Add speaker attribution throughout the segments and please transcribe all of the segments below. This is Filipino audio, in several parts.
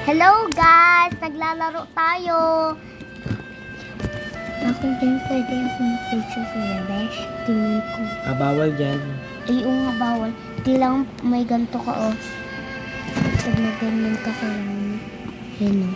Speaker 1: Hello guys! Naglalaro tayo! Ako din pwede akong picture sa Besh. Tingnan ko.
Speaker 2: Bawal dyan.
Speaker 1: Ay, oo nga bawal. Di lang may ganito ka oh. Pag nagganyan ka ka lang. Yan o.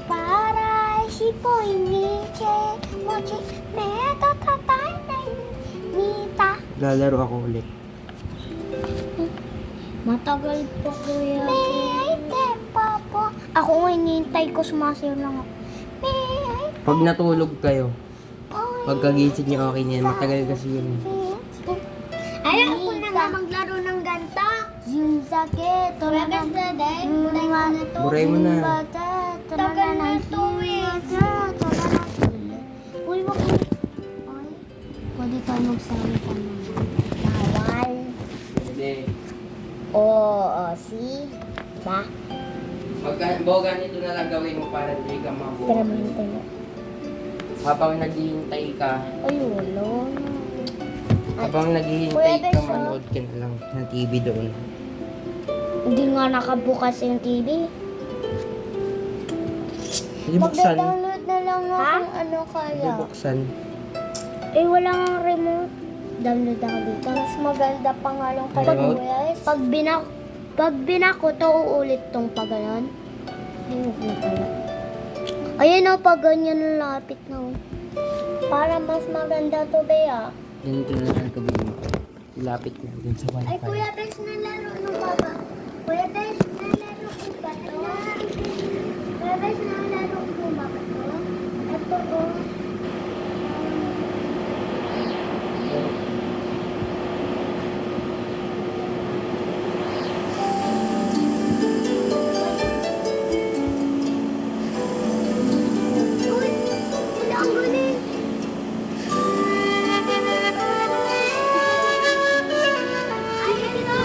Speaker 1: Para si Boy Niche, mochi, meta tatay na nita.
Speaker 2: Lalaro ako ulit.
Speaker 1: Matagal po kuya. May papa. Ako nga hinihintay ko, sumasayaw lang ako.
Speaker 2: Pag natulog kayo, pagkagising niyo okay niyan. Matagal kasi yun.
Speaker 1: Ayaw ko na nga maglaro ng ganta. Yung sakit. Regas na din. Buray mo na to.
Speaker 2: Buray mo na.
Speaker 1: Tagal na ito eh. Uy, wag mo. Ay, pwede tayo magsalita naman. Bawal.
Speaker 2: Hindi.
Speaker 1: Oo, see? Diba?
Speaker 2: Ganito na lang gawin mo para hindi ka
Speaker 1: Tara mo
Speaker 2: mabuhay.
Speaker 1: yung tayo.
Speaker 2: Habang naghihintay ka,
Speaker 1: Ay, wala.
Speaker 2: habang naghihintay
Speaker 1: Kuya
Speaker 2: ka,
Speaker 1: Beso.
Speaker 2: manood ka na lang ng TV doon.
Speaker 1: Hindi nga nakabukas yung TV.
Speaker 2: Hindi buksan.
Speaker 1: Magda-download na lang ako kung ano
Speaker 2: Hindi
Speaker 1: kaya.
Speaker 2: buksan.
Speaker 1: Eh, wala nga remote. Download ako dito. Mas maganda pa nga lang pag
Speaker 2: Remote?
Speaker 1: pag binako to, uulit tong pagalan. Hindi mo pala. Ayan o, pag ganyan ang lapit na o. Para mas maganda to, Bea.
Speaker 2: Ganito na lang gawin mo. Ilapit na dun sa wifi.
Speaker 1: Ay, Kuya Besh, nalaro ng baba. Kuya Besh, nalaro ko ba to? Kuya Besh, nalaro ko ba to? Ito o. Uy, wala ang galing. Ay, ito.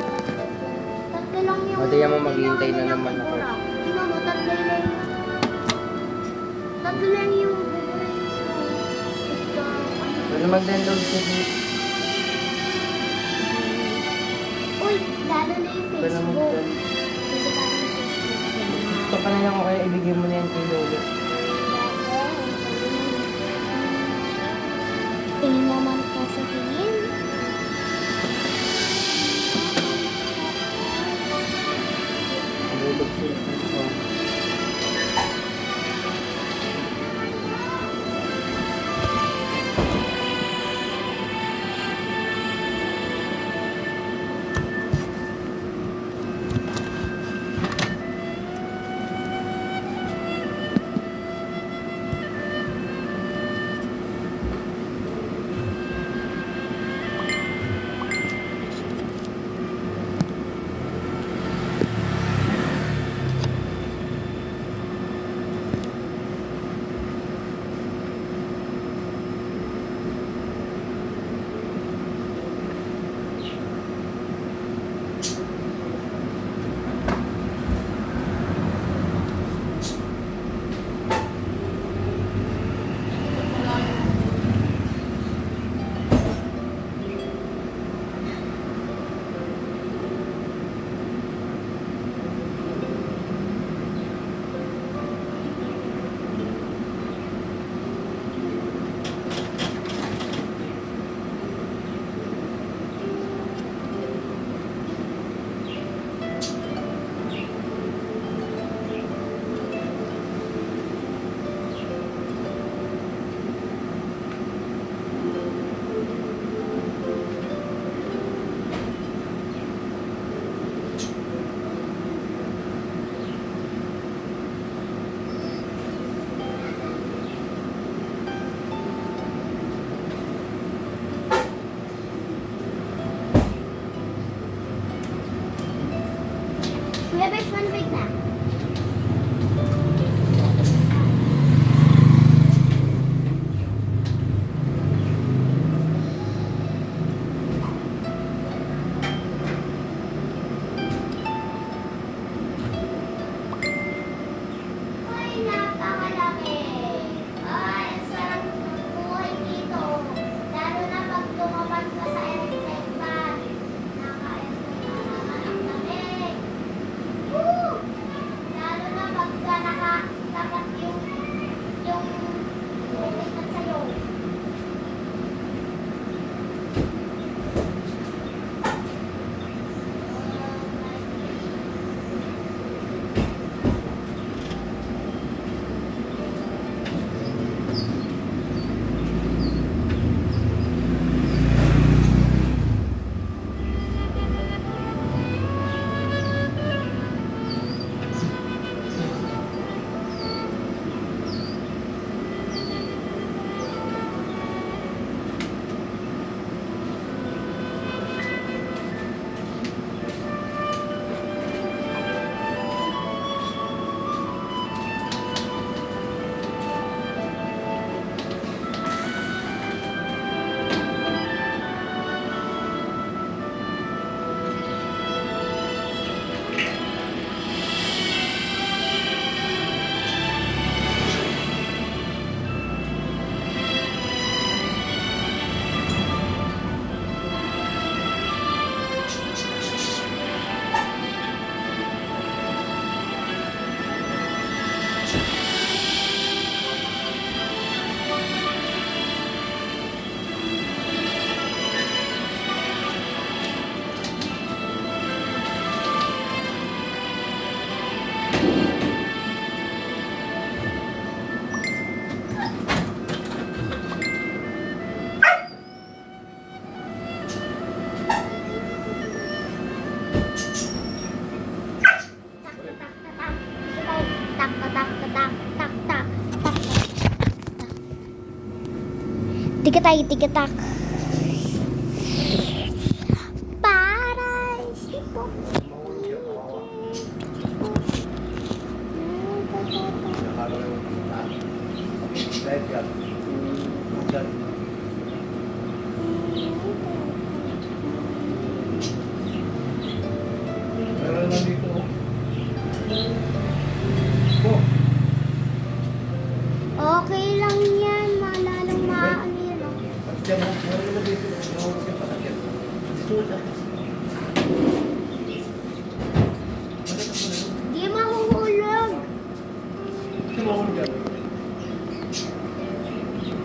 Speaker 1: Tatlo lang yung...
Speaker 2: O, tingnan mo, maghihintay na naman ako.
Speaker 1: Tingnan mo, tatlo lang. Tatlo lang yung...
Speaker 2: Pwede mag-download ka dito.
Speaker 1: Uy, lalo na yung
Speaker 2: Pwede
Speaker 1: Facebook.
Speaker 2: mag-download.
Speaker 1: Pwede pa rin yung Facebook.
Speaker 2: Ito ka na lang ako kaya ibigay mo na yan kay Lolo.
Speaker 1: Tingin naman po sa tingin.
Speaker 2: Lolo ko.
Speaker 1: tak, tak, tak, tak, tak. Tikitak, tikitak.